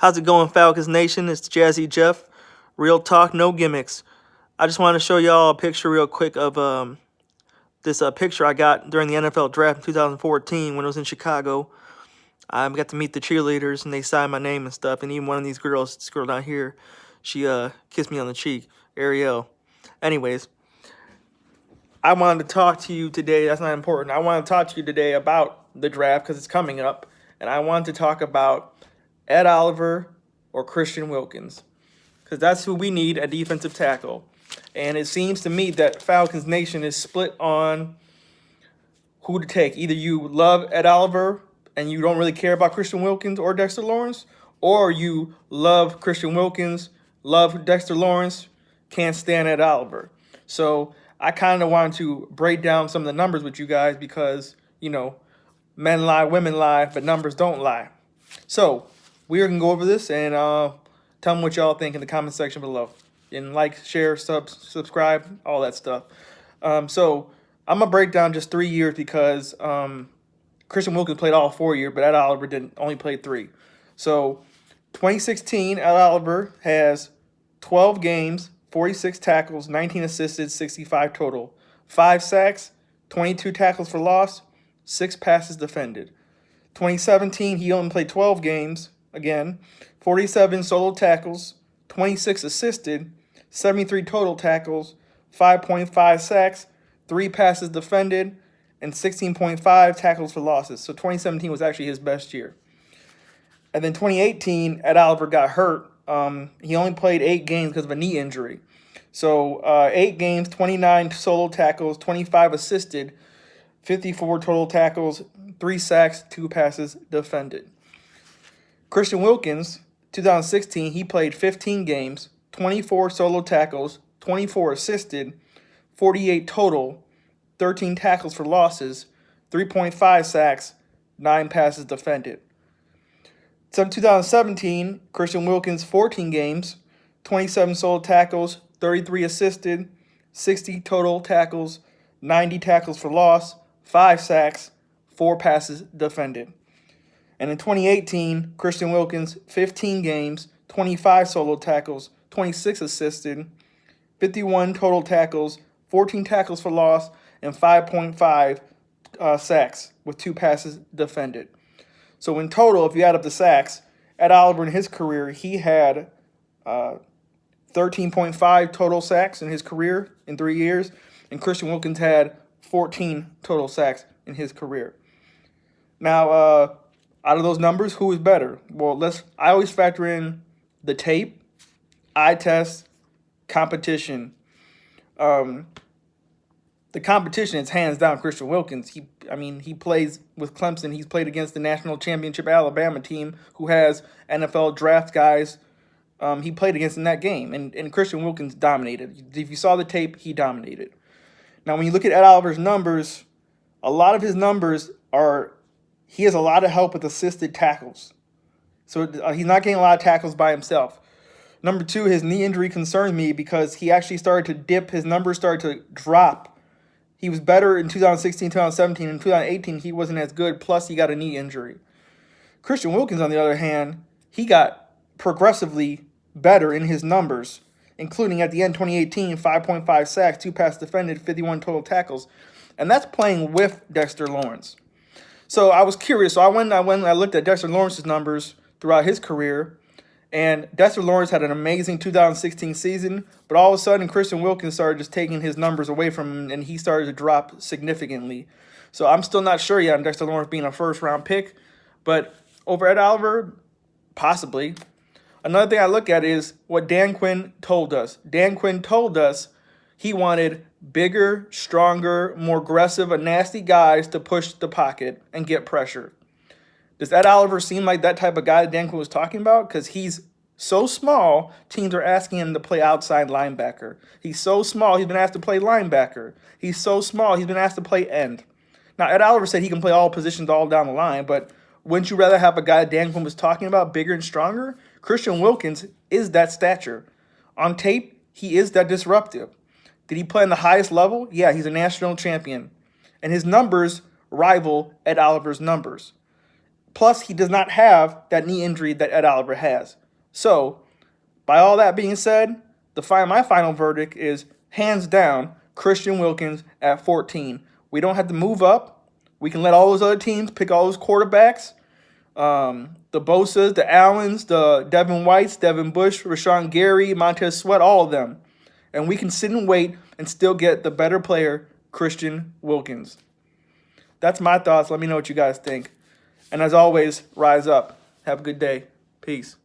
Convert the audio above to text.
How's it going, Falcons Nation? It's Jazzy Jeff. Real talk, no gimmicks. I just want to show y'all a picture real quick of this picture I got during the NFL draft in 2014 when I was in Chicago. I got to meet the cheerleaders and they signed my name and stuff. And even one of these girls, this girl down here, she kissed me on the cheek, Ariel. Anyways, I wanted to talk to you today. That's not important. I want to talk to you today about the draft because it's coming up. And I want to talk about Ed Oliver or Christian Wilkins, because that's who we need at defensive tackle. And it seems to me that Falcons Nation is split on who to take. Either you love Ed Oliver and you don't really care about Christian Wilkins or Dexter Lawrence, or you love Christian Wilkins, love Dexter Lawrence, can't stand Ed Oliver. So I kind of wanted to break down some of the numbers with you guys because, you know, men lie, women lie, but numbers don't lie. So we're going to go over this and tell me what y'all think in the comment section below. And like, share, subscribe, all that stuff. So I'm going to break down just 3 years because Christian Wilkins played all 4 years, but Ed Oliver only played 3. So 2016, Ed Oliver has 12 games, 46 tackles, 19 assisted, 65 total. 5 sacks, 22 tackles for loss, 6 passes defended. 2017, he only played 12 games, again, 47 solo tackles, 26 assisted, 73 total tackles, 5.5 sacks, 3 passes defended, and 16.5 tackles for losses. So 2017 was actually his best year. And then 2018, Ed Oliver got hurt. He only played 8 games because of a knee injury. So 8 games, 29 solo tackles, 25 assisted, 54 total tackles, 3 sacks, 2 passes defended. Christian Wilkins, 2016, he played 15 games, 24 solo tackles, 24 assisted, 48 total, 13 tackles for losses, 3.5 sacks, 9 passes defended. 2017, Christian Wilkins, 14 games, 27 solo tackles, 33 assisted, 60 total tackles, 90 tackles for loss, 5 sacks, 4 passes defended. And in 2018, Christian Wilkins, 15 games, 25 solo tackles, 26 assisted, 51 total tackles, 14 tackles for loss, and 5.5 sacks with 2 passes defended. So in total, if you add up the sacks, Ed Oliver in his career, he had 13.5 total sacks in his career in 3 years, and Christian Wilkins had 14 total sacks in his career. Now, out of those numbers, who is better? Well, I always factor in the tape, eye test, competition. The competition is hands down Christian Wilkins. He plays with Clemson. He's played against the national championship Alabama team who has NFL draft guys. He played against in that game, and Christian Wilkins dominated. If you saw the tape, he dominated. Now, when you look at Ed Oliver's numbers, a lot of his numbers he has a lot of help with assisted tackles. So he's not getting a lot of tackles by himself. Number 2, his knee injury concerns me because he actually started to dip. His numbers started to drop. He was better in 2016, 2017. In 2018, he wasn't as good, plus he got a knee injury. Christian Wilkins, on the other hand, he got progressively better in his numbers, including at the end 2018, 5.5 sacks, 2 passes defended, 51 total tackles. And that's playing with Dexter Lawrence. So I was curious. So I went and I looked at Dexter Lawrence's numbers throughout his career. And Dexter Lawrence had an amazing 2016 season. But all of a sudden, Christian Wilkins started just taking his numbers away from him. And he started to drop significantly. So I'm still not sure yet on Dexter Lawrence being a first-round pick. But over Ed Oliver, possibly. Another thing I look at is what Dan Quinn told us. Dan Quinn told us he wanted bigger, stronger, more aggressive, and nasty guys to push the pocket and get pressure. Does Ed Oliver seem like that type of guy that Dan Quinn was talking about? Because he's so small, teams are asking him to play outside linebacker. He's so small, he's been asked to play linebacker. He's so small, he's been asked to play end. Now, Ed Oliver said he can play all positions all down the line, but wouldn't you rather have a guy Dan Quinn was talking about, bigger and stronger? Christian Wilkins is that stature. On tape, he is that disruptive. Did he play on the highest level? Yeah, he's a national champion. And his numbers rival Ed Oliver's numbers. Plus, he does not have that knee injury that Ed Oliver has. So, by all that being said, my final verdict is hands down Christian Wilkins at 14. We don't have to move up. We can let all those other teams pick all those quarterbacks. The Bosa's, the Allens, the Devin Whites, Devin Bush, Rashawn Gary, Montez Sweat, all of them. And we can sit and wait and still get the better player, Christian Wilkins. That's my thoughts. Let me know what you guys think. And as always, rise up. Have a good day. Peace.